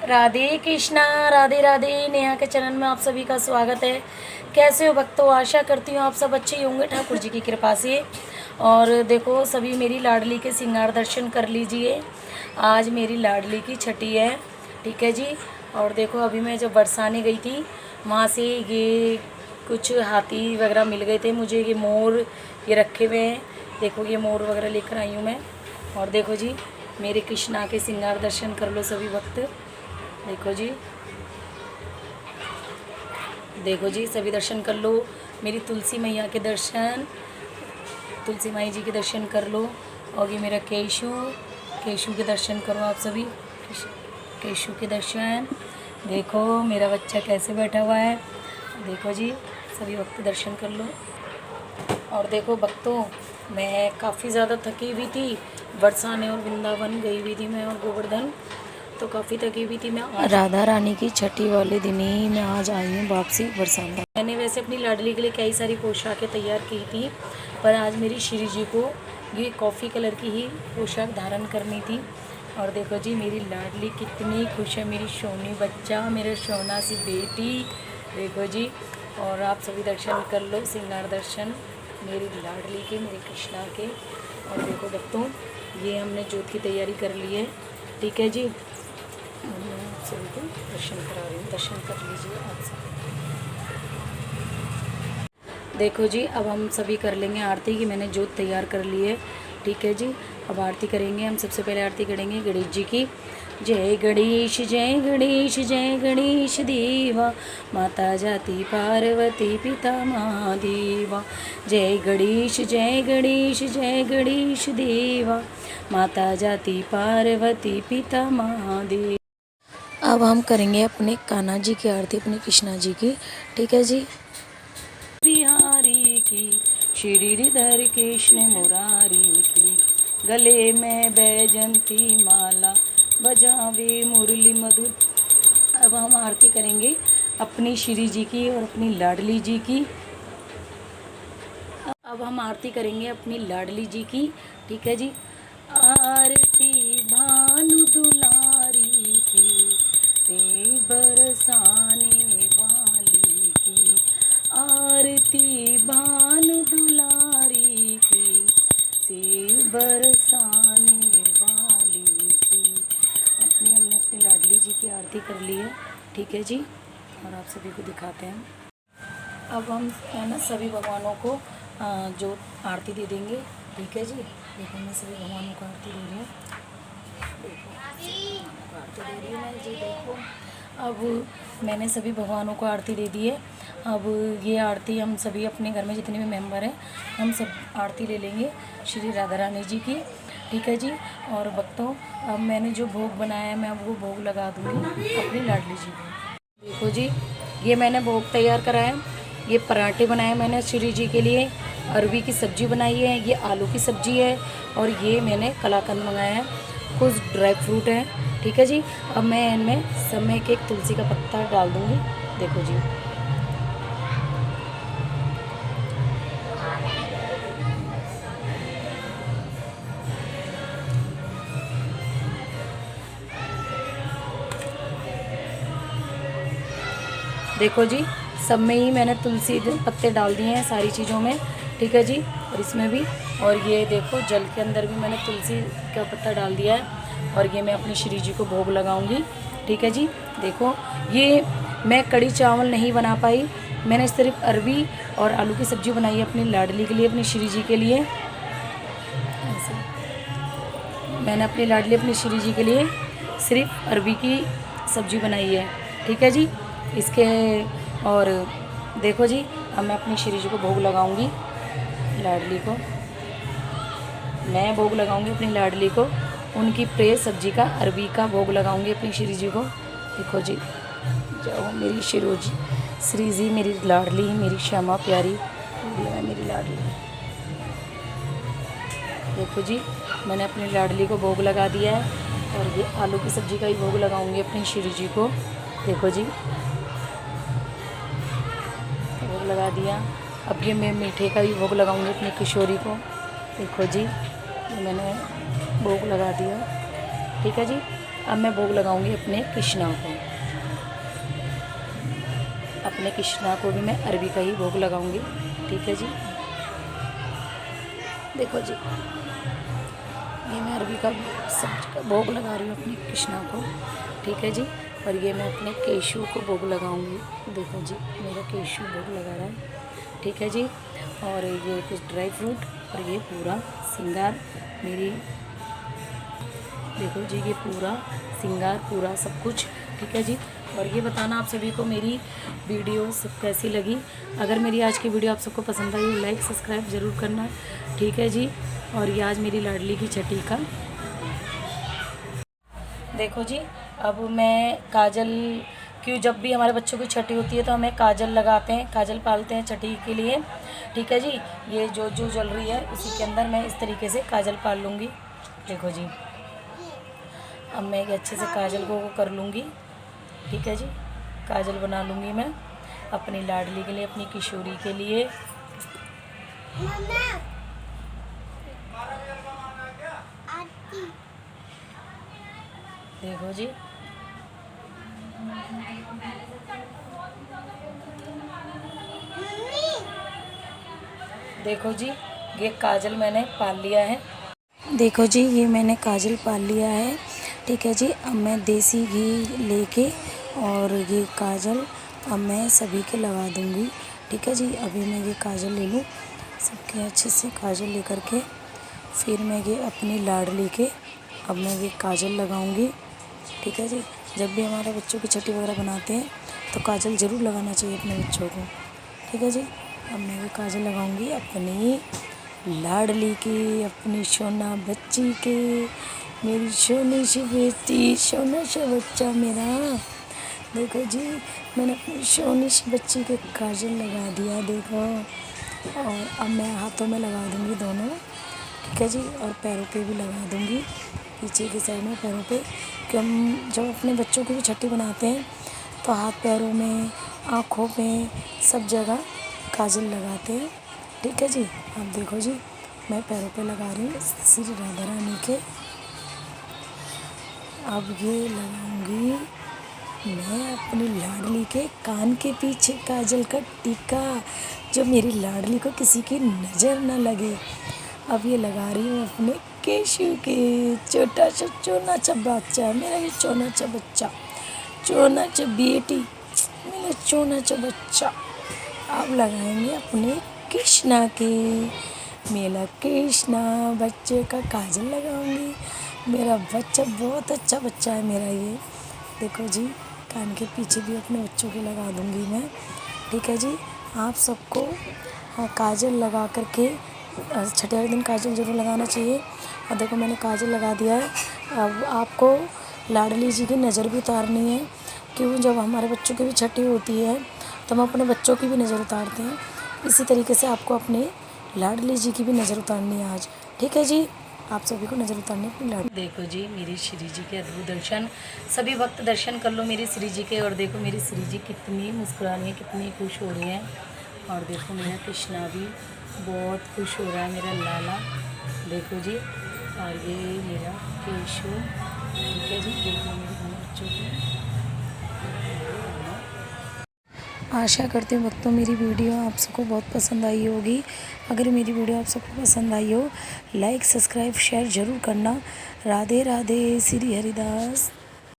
राधे कृष्णा, राधे राधे। नेहा के चरण में आप सभी का स्वागत है। कैसे हो भक्तों? आशा करती हूँ आप सब अच्छे ही होंगे ठाकुर जी की कृपा से। और देखो सभी मेरी लाडली के श्रृंगार दर्शन कर लीजिए। आज मेरी लाडली की छठी है, ठीक है जी। और देखो अभी मैं जब बरसाने गई थी वहाँ से ये कुछ हाथी वगैरह मिल गए थे मुझे। ये मोर ये रखे हुए हैं, देखो ये मोर वगैरह लेकर आई हूँ मैं। और देखो जी मेरे कृष्णा के श्रृंगार दर्शन कर लो सभी भक्त। देखो जी, देखो जी सभी दर्शन कर लो। मेरी तुलसी मैया के दर्शन, तुलसी माई जी के दर्शन कर लो। और ये मेरा केशु, केशु के दर्शन करो आप सभी। केशु के दर्शन। देखो मेरा बच्चा कैसे बैठा हुआ है, देखो जी सभी भक्त दर्शन कर लो। और देखो भक्तों मैं काफ़ी ज़्यादा थकी हुई थी, बरसाने और वृंदावन गई हुई थी मैं और गोवर्धन, तो काफ़ी थकी हुई थी मैं। राधा रानी की छठी वाले दिन ही मैं आज आई हूँ वापसी बरसाना। मैंने वैसे अपनी लाडली के लिए कई सारी पोशाकें तैयार की थी, पर आज मेरी श्री जी को ये कॉफ़ी कलर की ही पोशाक धारण करनी थी। और देखो जी मेरी लाडली कितनी खुश है, मेरी सोनी बच्चा, मेरा सोना सी बेटी, देखो जी। और आप सभी दर्शन कर लो, श्रृंगार दर्शन मेरी लाडली के, मेरे कृष्णा के। और देखो भक्तों ये हमने जोत की तैयारी कर ली है, ठीक है जी। मैं आप सभी को दर्शन करा रही हूँ, दर्शन कर लीजिए आप सभी। देखो जी अब हम सभी कर लेंगे आरती की, मैंने जोत तैयार कर ली है, ठीक है जी। अब आरती करेंगे हम। सबसे पहले आरती करेंगे गणेश जी की। जय गणेश जय गणेश जय गणेश देवा, माता जाति पार्वती पिता महादेवा। जय गणेश जय गणेश जय गणेश देवा, माता जाति पार्वती पिता महादेव। अब हम करेंगे अपने कान्हा जी की आरती, अपने कृष्णा जी की, ठीक है जी। बिहारी की श्रीधर कृष्ण मुरारी की, गले में बैजंती माला, बजावे मुरली मधुर। अब हम आरती करेंगे अपनी श्री जी की और अपनी लाडली जी की। अब हम आरती करेंगे अपनी लाडली जी की, ठीक है जी। आरती भानु दुलारी की, ते बरसाने वाली की। आरती भानु दुलारी की, से बरसाने वाली की। हमने अपनी लाडली जी की आरती कर ली है, ठीक है जी। और आप सभी को दिखाते हैं। अब हम है ना सभी भगवानों को जो आरती दे देंगे, ठीक है जी। देखो मैं सभी भगवानों को आरती दे रही हूँ, देखो आरती दे रही हूँ मैं जी। देखो अब मैंने सभी भगवानों को आरती दे दी है। अब ये आरती हम सभी अपने घर में जितने भी मेंबर हैं हम सब आरती ले लेंगे श्री राधा रानी जी की, ठीक है जी। और भक्तों अब मैंने जो भोग बनाया है मैं अब वो भोग लगा दूँगी अपनी लाडली जी को। देखो जी ये मैंने भोग तैयार करा है। ये पराठे बनाए मैंने श्री जी के लिए, अरवी की सब्ज़ी बनाई है, ये आलू की सब्ज़ी है, और ये मैंने कलाकंद मंगाया है, कुछ ड्राई फ्रूट है, ठीक है जी। अब मैं इनमें सब में एक तुलसी का पत्ता डाल दूँगी, देखो जी। देखो जी सब में ही मैंने तुलसी पत्ते डाल दिए हैं सारी चीज़ों में, ठीक है जी। और इसमें भी, और ये देखो जल के अंदर भी मैंने तुलसी का पत्ता डाल दिया है। और ये मैं अपनी श्री जी को भोग लगाऊंगी, ठीक है जी। देखो ये मैं कड़ी चावल नहीं बना पाई, मैंने सिर्फ अरवी और आलू की सब्ज़ी बनाई है अपनी लाडली के लिए, अपनी श्री जी के लिए। ऐसे मैंने अपनी लाडली अपनी श्री जी के लिए सिर्फ अरवी की सब्ज़ी बनाई है, ठीक है जी। इसके और देखो जी अब मैं अपनी श्री जी को भोग लगाऊंगी, लाडली को मैं भोग लगाऊंगी अपनी लाडली को, उनकी प्रिय सब्जी का अरबी का भोग लगाऊंगी अपनी श्री जी को। देखो जी जाओ मेरी श्री जी मेरी लाडली, मेरी श्यामा प्यारी है मेरी लाडली। देखो जी मैंने अपनी लाडली को भोग लगा दिया है, और ये आलू की सब्ज़ी का ही भोग लगाऊंगी अपनी श्री जी को। देखो जी भोग लगा दिया। अब ये मैं मीठे का भी भोग लगाऊंगी अपनी किशोरी को। देखो जी ये मैंने भोग लगा दिया, ठीक है जी। अब मैं भोग लगाऊंगी अपने कृष्णा को। अपने कृष्णा को भी मैं अरबी का ही भोग लगाऊंगी। ठीक है जी, देखो जी, ये मैं अरबी का सब्जी का भोग लगा रही हूँ अपने कृष्णा को। ठीक है जी, और ये मैं अपने केशु को भोग लगाऊंगी। देखो जी, मेरा केशु भोग लगा रहा है। ठीक है जी, और ये कुछ ड्राई फ्रूट और ये पूरा श्रृंगार मेरी, देखो जी, ये पूरा श्रृंगार पूरा सब कुछ। ठीक है जी, और ये बताना आप सभी को मेरी वीडियो सब कैसी लगी। अगर मेरी आज की वीडियो आप सबको पसंद आई हो, लाइक सब्सक्राइब ज़रूर करना। ठीक है जी, और ये आज मेरी लाडली की छठी का। देखो जी, अब मैं काजल, क्यों जब भी हमारे बच्चों की छठी होती है तो हमें काजल लगाते हैं, काजल पालते हैं छठी के लिए। ठीक है जी, ये जो जल रही है इसी के अंदर मैं इस तरीके से काजल पाल लूँगी। देखो जी, अब मैं ये अच्छे से काजल को कर लूँगी। ठीक है जी, काजल बना लूँगी मैं अपनी लाडली के लिए, अपनी किशोरी के लिए। देखो जी, देखो जी, ये काजल मैंने पाल लिया है। देखो जी, ये मैंने काजल पाल लिया है। ठीक है जी, अब मैं देसी घी लेके और ये काजल अब मैं सभी के लगा दूँगी। ठीक है जी, अभी मैं ये काजल ले लूँ सबके अच्छे से काजल लेकर के, फिर मैं ये अपनी लाडली के अब मैं ये काजल लगाऊंगी। ठीक है जी, जब भी हमारे बच्चों की छठी वगैरह बनाते हैं तो काजल ज़रूर लगाना चाहिए अपने बच्चों को। ठीक है जी, अब मैं ये काजल लगाऊंगी अपनी लाडली की, अपनी सोना बच्ची के, मेरी सोनी सी बेटी, सोना सा बच्चा मेरा। देखो जी, मैंने अपनी सोनी सी बच्ची के काजल लगा दिया, देखो। और अब मैं हाथों में लगा दूँगी दोनों। ठीक है जी, और पैरों पे भी लगा दूँगी, पीछे की साइड में पैरों पे, कि हम जब अपने बच्चों की भी छठी बनाते हैं तो हाथ पैरों में, आँखों पे, सब जगह काजल लगाते हैं। ठीक है जी, अब देखो जी, मैं पैरों पे लगा रही हूँ श्री राधा रानी के। अब ये लगाऊंगी मैं अपनी लाडली के कान के पीछे काजल का टीका, जो मेरी लाडली को किसी की नज़र न लगे। अब ये लगा रही हूँ अपने केशु के, छोटा सा चोना सा बच्चा, मेरा ये चोना सा बच्चा, चोना सा बेटी, मेरा चोना सा बच्चा। अब लगाएंगे अपने कृष्णा के, मेरा कृष्णा बच्चे का काजल लगाऊंगी। मेरा बच्चा बहुत अच्छा बच्चा है मेरा ये। देखो जी, कान के पीछे भी अपने बच्चों के लगा दूंगी मैं। ठीक है जी, आप सबको काजल लगा करके छठे वाले दिन काजल ज़रूर लगाना चाहिए। और देखो, मैंने काजल लगा दिया है। अब आपको लाडली जी की नज़र भी उतारनी है, क्यों जब हमारे बच्चों की भी छठी होती है तो हम अपने बच्चों की भी नज़र उतारते हैं। इसी तरीके से आपको अपने लाडली जी की भी नज़र उतारनी है आज। ठीक है जी, आप सभी को नज़र उतारनी अपनी लाडली। देखो जी, मेरी श्री जी के अद्भुत दर्शन, सभी वक्त दर्शन कर लो मेरी श्री जी के। और देखो मेरी श्री जी कितनी मुस्कुरा रही है, कितनी खुश हो रही हैं। और देखो मेरा कृष्णा भी बहुत खुश हो रहा है, मेरा लाला। देखो जी, और ये मेरा केशु। ठीक है जी, देखो मेरे दोनों बच्चों को। आशा करती हूँ भक्तों मेरी वीडियो आप सबको बहुत पसंद आई होगी। अगर मेरी वीडियो आप सबको पसंद आई हो, लाइक सब्सक्राइब शेयर ज़रूर करना। राधे राधे, श्री हरिदास।